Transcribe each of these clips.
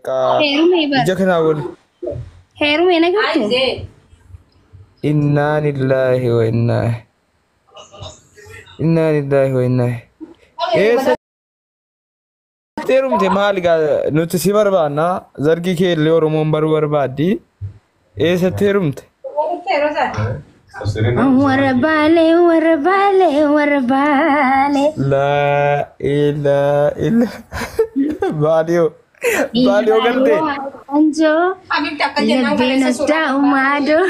بقى هيرومي بقى جاكنا أقول هيرومي أنا قلت إنا لله وإنا إيه ستيروم تمال قا نوتسي بربانا زرقي كي اللي ورمون بربادي إيه ستيروم وربالي لا إله إلا باليو قلتي أنجو لبينا الدومادو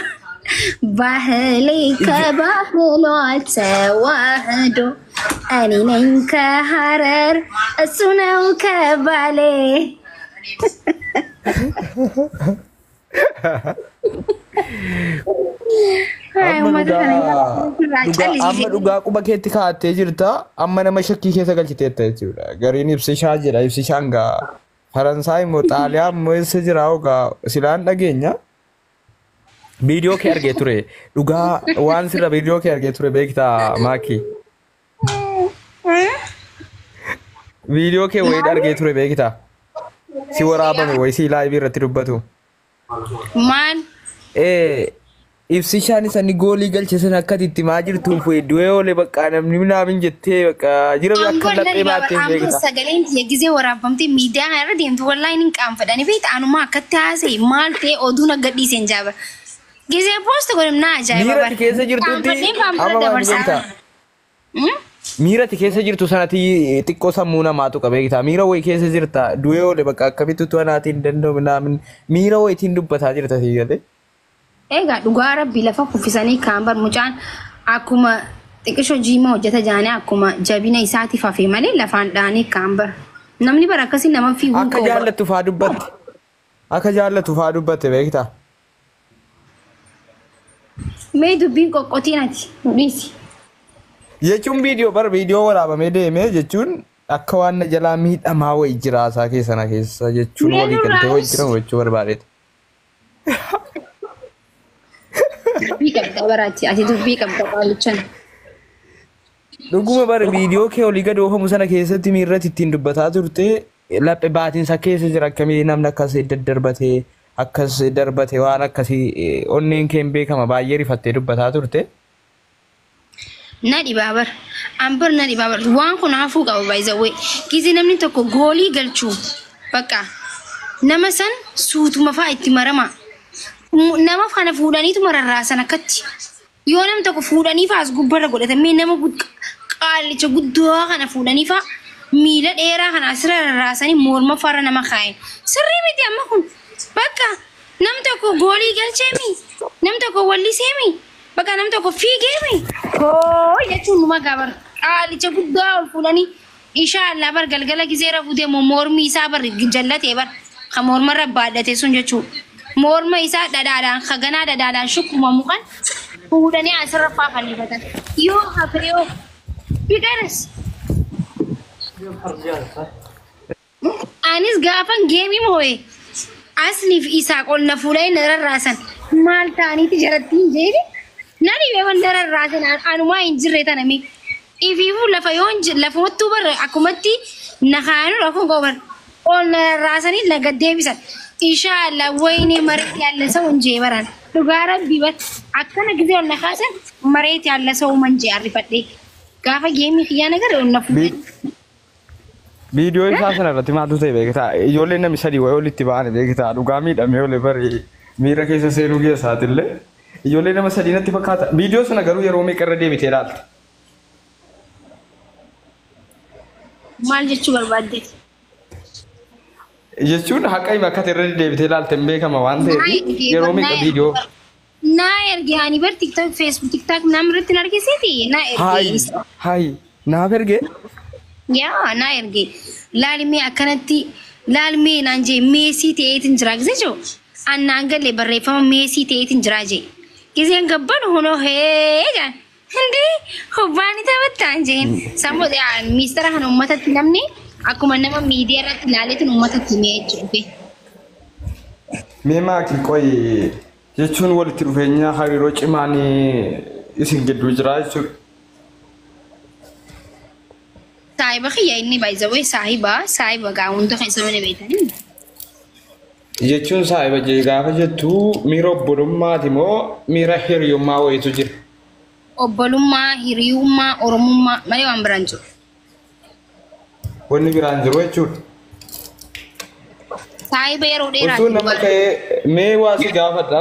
بحلي كبحلو تواهدو أني ننك حرر السنو كبالي amma dhugaa quba keetti kaa'attee jirta amma nama shakkii keessa galchiteetta jechuudha gariin ibsishaa jira ibsishaan gaa faransaay immoo xaaliyaa immoo eessa jira gaa silaan dhageenya viidiyoo kee argee ture dhugaa waan sirra viidiyoo kee argee ture beektaa maakii viidiyoo kee wayii argee ture beektaa si waraabame wayii si laayivii irratti dubbatu maal ibsishaan isani goolii galchesan akkatitti maa jirtuun fuudhee du'ee oole bakka namni minaamin jettee bakka jira akka laphee baattee beekta. Sagaleen gisee waraabamtee miidiyaa irra deemtu wallaahi hin qaanfadhani beekta anuma akkatti haasa'e maal ta'e oduun akka dhiiseen jaaba. Gisee poosta godham naa ajaa'iba bara. Miirati keessa jirtutti amma maal beekta. Miirati keessa jirtu sanatti xiqqoo sammuu namaatu qaba beekta miira wayii keessa jirta du'ee oole bakka akkamitti tu'anaatiin danda'u minaamin miira wayiitiin dubbataa jirta siigale. Egaa dhugaa rabbi lafa kuffisanii kaan bar mucaan akkuma xiqqishoo jiima hojjeta jaanii akkuma jabina isaatiif hafee malee lafaan dhaanii kaan bar namni bara akkasii nama fiiguu akka jaallattu faa dubbatte akka jaallattu faa dubbatte beektaa. Mee dubbiin qoqqotiin ati dhiisi. Jechuun viidiyoo waraabamee deemee jechuun akka waan na jalaa miidhamaa wayii jiraasaa keessana keessa jechuun walii galtee wayii jiran jechuu barbaadeeti. Dubbii qabda baraatti ati dubbii qabda qaalichan. Dhuguma bara viidiyoo kee olii gad oofamu sana keessatti miirratti ittiin dubbataa turte laphee baatiinsa keessa jira akkamii namni akkas daddarbatee akkas darbate waan akkasii onneen kee hin beekama baay'ee rifattee dubbataa turte. Na dhibaabar ambar na dhibaabar waan kun hafuu qaba baay'ee gisee namni tokko goolii galchuu bakka nama san suutuma fa'aa itti marama. Nama kana fuudhaniitu mararraasan akkatti yoo nam tokko fuudhanii fa'aas gubbarra godhatamee nama qaalicha guddoo kana fuudhanii fa'a miila dheeraa kana asirra rarraasanii morma farra nama kaa'en sirrii miti amma kun bakka nam tokko goolii galcheemi nam tokko walliseemi bakka nam tokko fiigeemi hoo jechuun numa gabar qaalicha guddoo ol fuudhanii inshaallah bar galgala gizeera fuudhee mormi isaa bar jallatee bar kan mormarra baadhatee sun jechuudha. Morma isaa dhadhaadhaan haganaa dhadhaadhaan shukkuma mukan fuudhanii asirra faafannifatan yoo hafe yoo biqaras anis gaafan geemii moo'e asliif isaa qolna fuudhanii nararraasan maal ta'aniiti jarattiin jeeti na dhibee wan nararraasan anumaa hin jirre taname ifiifuu lafa yoo lafumattuu barra akkumatti nakaanuu rakkoon qobar ol nararraasanii laga deebisan. Inshallah wayne mareet yaalla saw injee baran dhugaa rabbi bat akkana gisee ol nakaasan mareet yaalla saw manje arrifadhe gaafa geemii kiyyaa nagar ol nafu viidiyoo isaa sana irratti maaltu ta'e beektaa ijoolleen namni sadii wayii olitti ba'an beektaa dhugaa miidhamee ole bari miira keessa seenuu keessaatillee ijoollee nama sadii natti fakkaata viidiyoo sana garuu yeroo meeqa irra deebitee ilaalta. Maal jechuu barbaadde? Jechuun haqa hima akka irra deebitee ilaalte hin beekama waan ta'eef yeroo meeqa viidiyoo. Naa erge ani bar tiktok facebook tiktok namirratti hin argisiiti naa erge. Hayi naaf erge. Yaa naa erge laalmee akkanatti laalmee naan jee meesii ta'eetiin jira gisee jiru annaan galee barreeffama meesii ta'eetiin jira jee giseen gabban hunoo hee jaan hindi hubbaani taphattaan jeen sammuu miistara kan uummatatti namni. Akkuma nama miidiyaa irratti ilaaleetiin uummatatti himee jechuudha. Mee maakii qoyi jechuun walitti dhufeenya hariiroo cimaan isin gidduu jira jechuudha. Saahiba kiyya inni baay'ee saahiba gaa hunda kan isa mana beekanii. jechuun saahiba jee gaafa jettu miira obbolummaati moo miira hiriyummaa wayitu jira? Obbolummaa, hiriyummaa, oromummaa malee waan biraan jiru. Wanni biraan jiru jechuudha. Saahiba yeroo dheeraa Osoo nama ka'ee mee waa si gaafadha.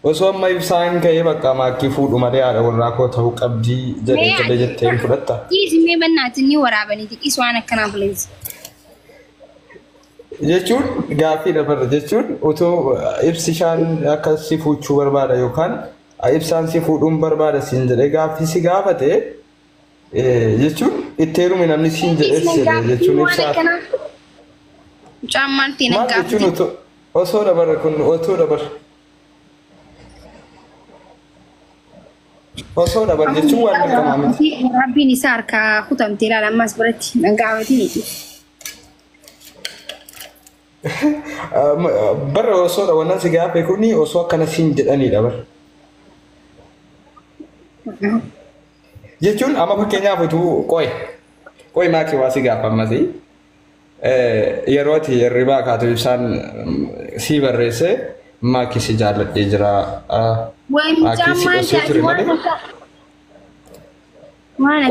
Osoo amma ibsaan ka'ee bakka maakkii fuudhu malee haadha warraa koo ta'uu qabdii jedhee jettee hin fudhatta. Dhiisnee bannaatti ni waraabanii xiqqis waan akkanaa buleessa. Jechuun gaaffii dabarra jechuun otoo ibsishaan akka si fuudhuu barbaada yookaan ibsaan si fuudhuun barbaada siin jedhee gaaffii si gaafate jechuun itti heerumi namni siin jedhee jechuun ibsaa. Mucaan maaltiin Maal jechuun osoo dabarra kun otoo dabarra. Osoo dabarra jechuun waan beekamaa miti. Rabbiin isaa harkaa kutamtee ilaala ammas biratti dhangaafatii. Barra osoo wannan si gaafe kuni osoo akkana siin jedhanidha barra. Jechuun amma fakkeenyaaf utuu qoy maakii waa si gaafa ammasii yeroo ati hirribaa kaatu ibsaan si barreesse maakii si jaalladhee jira. Maakii si osoo ture malee.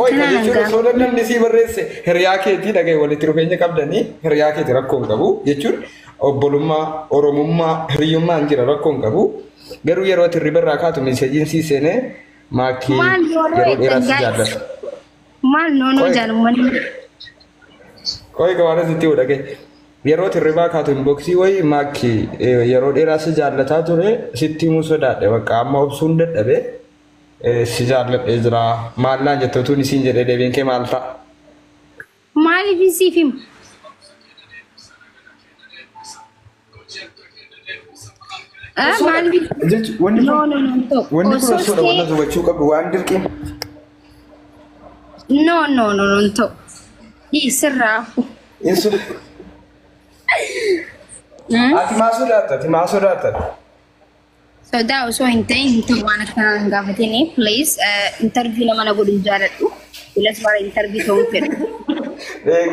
Qoy jechuun osoo namni si barreesse hiriyaa keetii dhaga'e walitti dhufeenya qabdanii hiriyaa keetii rakkoo hin qabu jechuun obbolummaa oromummaa hiriyummaa hin jira rakkoo hin qabu garuu yeroo ati hirriba irraa kaatu meesaajiin si seenee maakii yeroo dheeraa si jaallata. Maal noonoo jaalummaan. Qoy gawaana sitti dhaga'e yeroo ati hirribaa kaatu inboksii wayii maakii yeroo dheeraa si jaallataa ture sitti himuu sodaadhe bakka amma obsuun dadhabe. Si jaalladhee jira maallaan jette utuun isiin jedhee deebiin kee maal ta'a? Maaliif isiif himu? Maaliif? Wanni kun osoodha wanna hubachuu qabdu waan dirqiin. No, hin ta'u. Sirraa. Ati maa sodaattan? Sodaa osoo hin ta'in hin ta'u waan akkanaa hin gaafatini. Please interview nama na godhu jaaladhu. Bilas bara interview ta'uu fedha.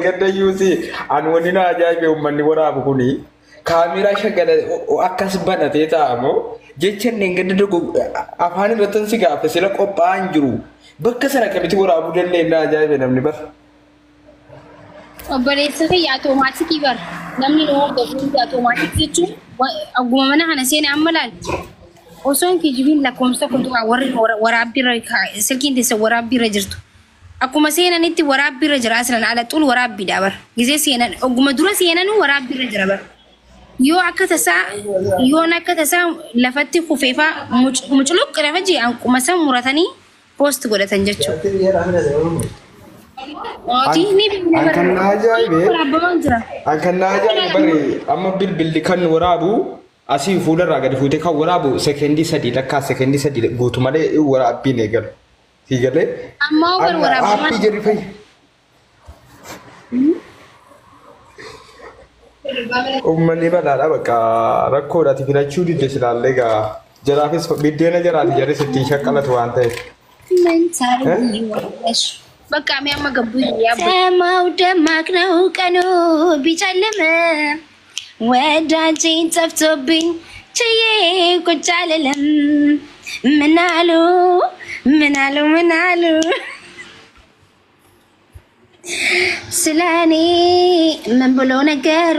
Gaddayyuusi ani wanni na ajaa'ibe uummanni waraabu kuni kaameeraa shagala akkas banatee taa'amoo jecha inni gadda dhugu afaan irratti si gaafa sila qophaa'an jiru. Bakka sana akkamitti waraabuu dandeenya ajaa'ibe namni bara. Obboleessa fayyaa automaatikii bara. Namni nu hordofu automaatikii jechuun akkuma mana kana seenee amma laaltu. Osoo hin kijibiin lakkoofsa kuntumaa warri waraabbiirra silkiin teessa waraabbiirra jirtu. Akkuma seenanitti waraabbiirra jira asirran ala xuul waraabbiidha bara. Gisee seenan ogguma dura seenanuu waraabbiirra jira bara. Yoo akka tasaa lafatti kufeefaa muculuq lafa jee akkuma san muratanii poost godhatan jechuudha. Kan na ajaa'ibe bare amma bilbilli kan waraabu asii fuularraa gadi fuutee kan waraabu sekendii sadii lakkaa sekendii sadii guutu malee waraabbiin eegalu. Si galee? Ammoo kan waraabu. Aappii jedhi fayyada. Uummanni bal'aadha bakka rakkoodhaati filachuu didde silaallee egaa jaraafis biddeena jaraati jarri sittiin shaqqalatu waan ta'eef. Bakka ami amma gabbu ሰማው ደማቅ ነው ቀኑ ቢጨልም ወዳጄን ጠፍቶብኝ ችዬ ቁጭ አልልም ምናሉ ስለኔ ምን ብሎ ነገሩ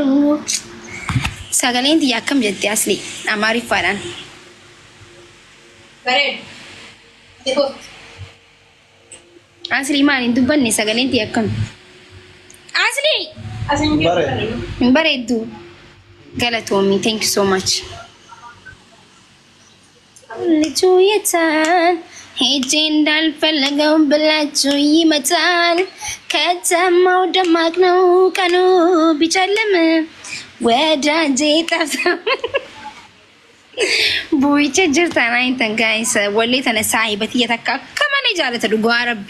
ሰገሌን ትያከም ጀት ያስሊ አማሪ ይፋላል በሬድ Asli maal hin dubbanne sagaleen ta'e akkam. Asli! Bareeddu. Galatoomi. Thank you so much. Lichuu yetaan ሄጄን እንዳልፈለገው ብላችሁ ይመጣል ከተማው ደማቅ ነው ቀኑ ቢጨልም ወዳጄ ጠፋ ቡይቼ ጅርታና እንተን ጋይስ ወሌ ተነሳ ይበት እየተካ ከማን ጃለተ ዱጓ ረቢ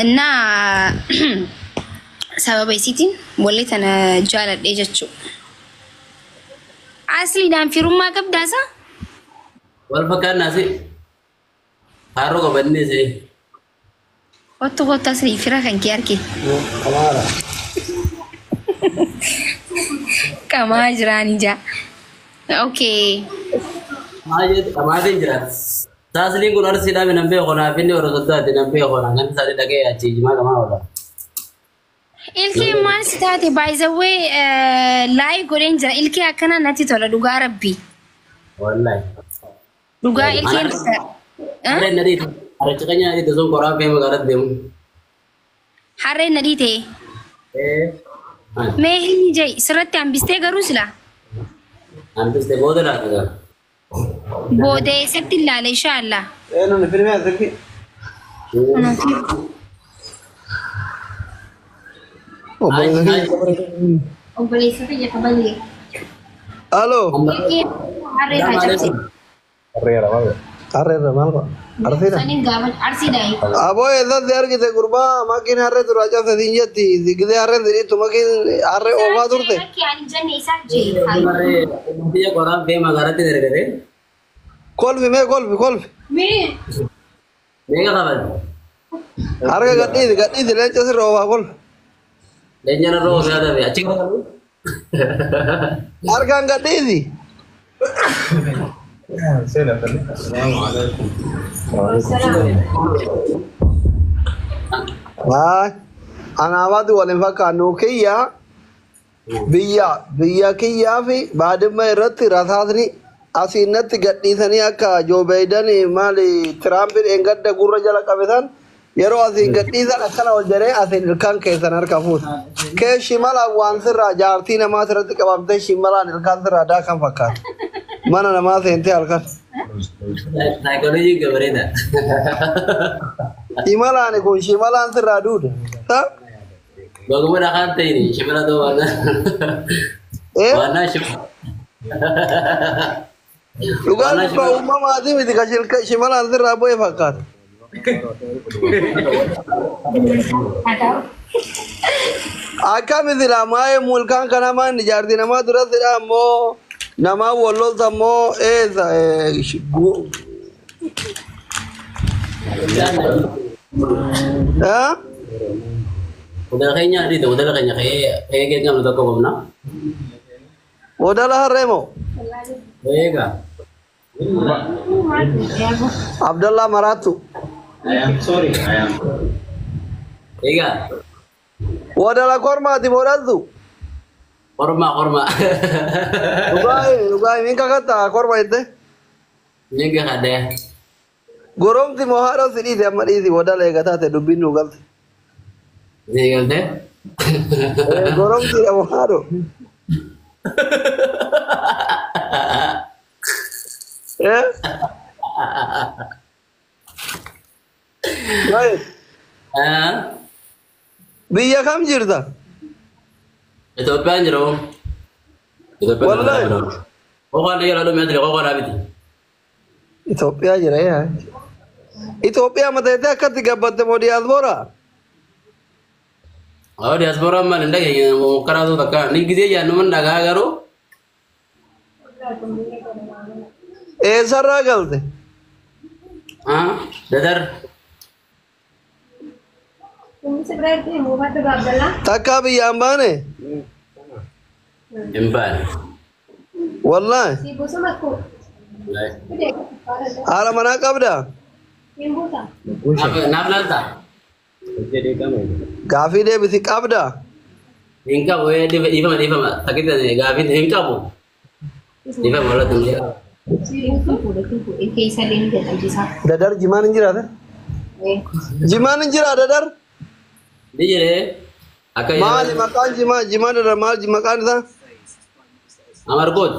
እና ሰበበ ሲቲን ወሌ ተነ ጃለደ ጀቹ አስሊ ዳንፊሩማ ቀብዳሳ ወልፈካናሲ Haro ka banne se. Otto kotta sri fira kan kiarki. Kamara. Kamaa jiraan ija. Okay. Maatiin jira. Taasiliin kun arsiidhaa mi nan beeku naaf inni hordoftoota nan beeku kan isaanii dhagee achi jimaa qamaa oola. Ilkee maal si taate by the way laayii godheen jira ilkee akkana natti tola dhugaa rabbi. Wallahi. Dhugaa ilkeen Harreen na dhiite. Harrecha keenya dhiite sun qoraan fee magaalatti deemu. harreen na dhiite. Mee hin jai sirratti hambistee garuu sila. Hambistee booda laata gara. Booda eessatti ilaala inshaallah. Nuni filmee asirratti. Obboleessa kiyya kabalee. Halo. Ilkee harree tajaajila. Arreera maal fa'a? Arsiidha. Saniin gaafa arsiidha. Aboo eessatti argite gurbaa makiin harree tura cabsatiin jetti gidee harreen sidhiittu makiin harree oofaa turte. Ani jenne isaa jee. Biyya qoraan fee magaalatti ergate. Kolfi mee kolfi. Meeqa qaban? Harka gadhiisi leenca sirra oofaa kolfi. Leenca narra oofaa dhabe achi qabu. Harkaan gadhiisi. Waay, anaafatti waliin fakkaannu biyya kiyyaa fi baadiyyaa irratti rasaasni asiinatti gadhiisanii akka Joo Baayiden maali Tiraampiin eeggadda gurra jala qabetan yeroo asiin gadhiisan akkana ol jedhee asiin ilkaan keessan harka fuutu. Kee shimala waan sirraa jaartii namaa sirratti qabamtee shimalaan ilkaan sirraa daakan fakkaata. Mana namaa seentee halkan. Saayikooloojii gabareedha. Shimalaan kun shimalaan sirraa duude. Baguma dhagaan ta'ini shimala ta'uu waannaa shimala. Dhugaan dhibbaa uumamaatii miti ka shimalaan sirraa bu'ee fakkaata. Akkamitti maayee mulkaan kana maan ijaartii namaa duratidha ammoo namaa wallolta ammoo eessa Udara keenya dito, udara keenya kaya ganyan mo ko na. Odala harree moo? Ega. Abdallah Maratu. Ega. Odala kormaati modaltu. Korma. Dhugaay min kakata korma itte. Nega kada. Goromti moo haadha sidhiiti amma dhiisi odala eegataate dubbiin nu galte. Nega de. Goromti dha moo haadho? Right. Biyya kam jirta? Itoopiyaan jiru. Wallahi. Qoqaan yeroo dhumee jira qoqaan abiti. Itoophiyaa jira yaa. Itoophiyaa mataatee akkatti gabbatte moo diyaaspoora? Diyaaspooraan maal hin dhageenye karaatu takka ni gisee jaannu man dhagaa garuu. Eessarraa galte? Dadar. Takkaa biyyaan baane? Hin baane. Wallahi. Haala manaa qabdaa? Naaf laalta? Gaafii deebisi qabdaa? Hin qabu dhiifama takkitti gaafii hin qabu. Dhiifama wala dunnee. Dadar jimaan hin jiraata? Jimaan hin jiraa dadar? Ni jiree. Maali maqaan jimaa dadar maal maqaan isaa? Amarkoot.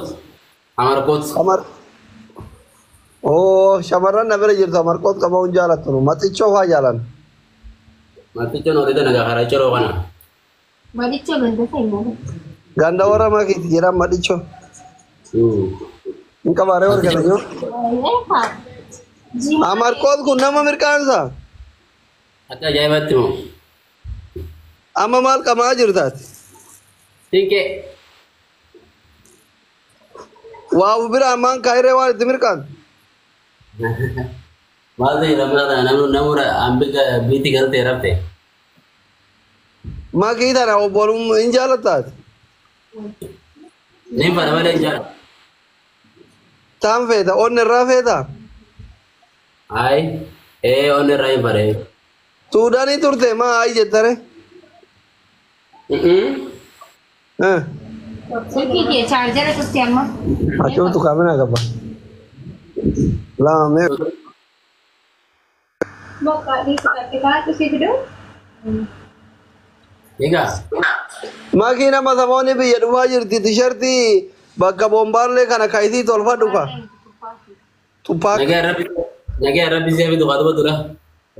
Oh, shamarran na bira jirtu amarkoot qabamuun jaalattu maxichoo faa jaalan. Maxichoon horiidha nagaa karaa jiroo kana. Madichoo ganda fayyada. Ganda warra makiiti jedhan madichoo. Hin qabaaree wargana yoo. Amarkoot kun nama mirqaansa. Akka ajaa'ibatti moo. Amma maal qamaa jirtaati? Tinkee. Waa bira ammaan kaayiree waan itti mirqaan. Maal ta'e lammaadha namura ambiga biitti galtee rafte. Makii tana obbolum hin jaalattaati. Nin fana malee jaa. Taan feeta onni irraa feeta. Ay, onni irraa hin fadhe. Suudaanii turte maa ayi jettare? Silkii kee chaarjara turte amma. Achumtu kaamina qaba. Lama mee. Bakka dhiisaa kaatu si fiduu. Egaa. Makiina masamoonni biyya dhufaa jirti tishartii bakka bombaallee kana kaayisii tolfadhu ka. Tuppaak. Nagaa rabbi siya bitu qaatu batura.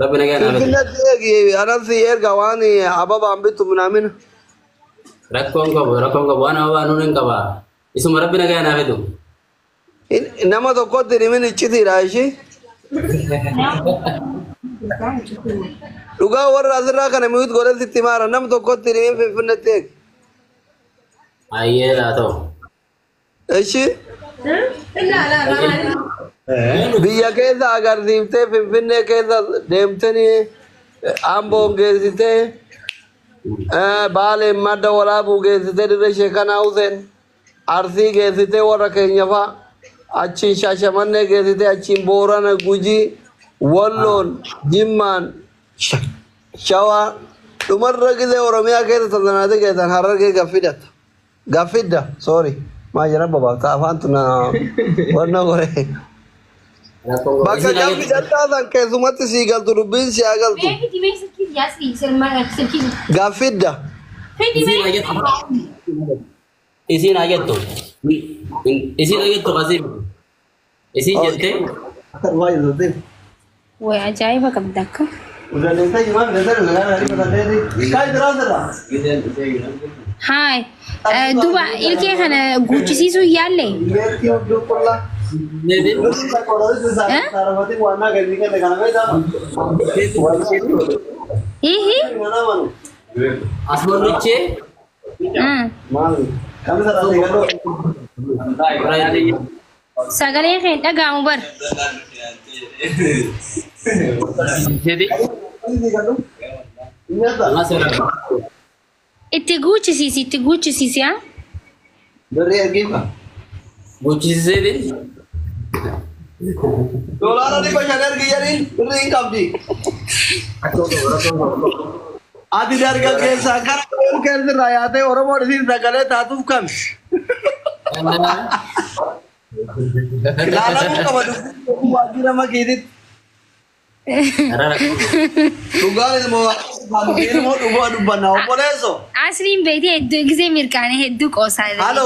Rabbi nagaa naa bitu. Finfinnatti eegi anansi erga waan ababaan bitu minaamina. Rakkoon qabu waan ababaa nuun hin qabaa. Isuma rabbi nagaa naa bitu. Nama tokkotti himin iccitiidha ishii. Dhugaa warra asirraa kana mi'uut godhe sitti maara nam tokkotti himin Finfinnatti eegi. Ayyee haa ta'u. Ishii. Biyya keessa agarsiiftee Finfinnee keessa deemtanii Amboon geessitee Baaleen madda walaabuu geessitee dirree sheekanaa Huseen Arsii geessitee warra keenya fa'a achiin Shaashamannee geessitee achiin Boorana Gujii Walloon Jimmaan Shawaa dhumarra gisee Oromiyaa keessa tantanaatee geessan Harargee gaffidda sorry maa jira babaafta afaantu na wanna gore. Bakka gaafi dadhaasan keessumatti sii galtu dubbiin sii haa galtu. Gaaffidda. Isiin haa jettu. Isiin haa jettu qasiim. Isiin jettee. Way ajaa'iba qabda akka. Haay duba ilkee kana guuchisiisuu yaalle. Hihi. Asmannuchee. Sagalee kee dhaga'amu bar. Jadi. Itti guuchisiisi haa. Guchisiisee. Dolara di pasar giyarin ring kabdi. Adi darga ke sakar ke rayate oromo di sagale tatuf kam. Lala ka badu wajira makidit. Tugal mo adu banao poleso. Asliin beekte hedduu gisee mirkaane hedduu qoosaa. Halo.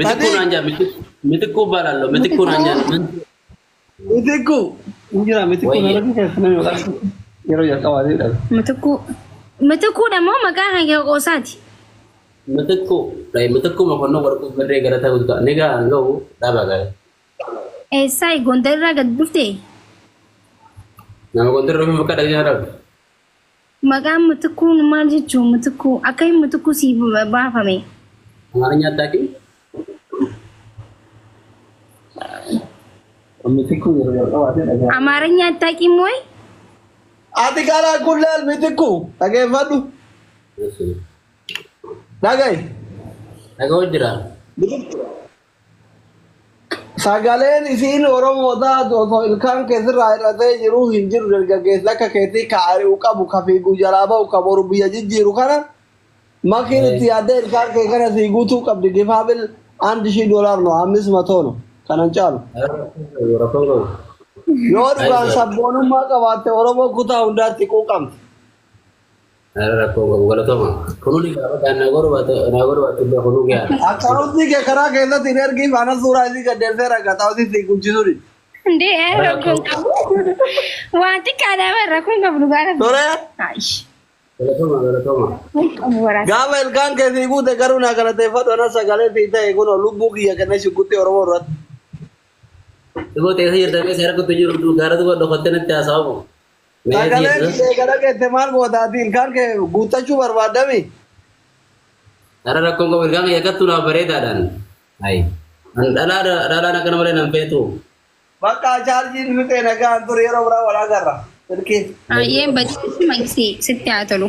Mitiku nanja, mitiku balalo, mitiku nanja. Mitiku. Injira mitiku nalagi kesana yoga. Yero ya kawari dah. Mitiku dah mau makan hanya qoosaati. Mitiku makono warku gede gara tahu juga. Nega angau dah bagai. Sai gondarra gad dhufte. Nama gondar romi maka dari harap. Maqaan mitikuu maal jechuun mitikuu akkamiin mitikuu siif baafame? Amaaranya tadi. Amaaranya attaaqii mooy? Ati karaa kulleel mitikuu dhageeffadhu. Dhaga'i. Dhaga'u jira. Sagaleen isiin Oromoodhaa osoo ilkaan keessirraa hir'atee jiru hin jiru dargaggeessa akka keetii kaa'uu qabu ka fiiguu jalaa bahu ka boru biyya jijjiiru kana makiin itti yaaddee ilkaan kee kana sii guutuu qabdi gifaabil $1000 no 500 no kanan caalu. Yoo dhugaan sabboonummaa qabaatte Oromoo kutaa hundaatti quuqamti. Akkanutti ke karaa keessatti hin ergiif ana suuraa isii gaddeessee ragataa osii sii guddisudha. Ndee rakkoon qabu. Wanti kaadama rakkoon qabu dhugaadha. Tole. Gaafa ilkaan keessii guute garuu na galateeffadhu ana sagalee sii ta'e kun lubbuu kiyya kenna shukkutti Oromoo irratti. Ibu teessa jirtame seera kutu jiru gaaratu godho kotte natti haasawamu. Sagaleen kee gara keette maal gootaati ilkaan kee guuttachuu barbaadami. Ada rakkoon qabu ilkaan yakkattu naaf bareedaadhaan. Ayi. Dhalaan akkana malee nan feetu. Bakka chaarjiin fixee nagaan ture yeroo biraa wal agarra. Ayyeen badii sitti haa tolu.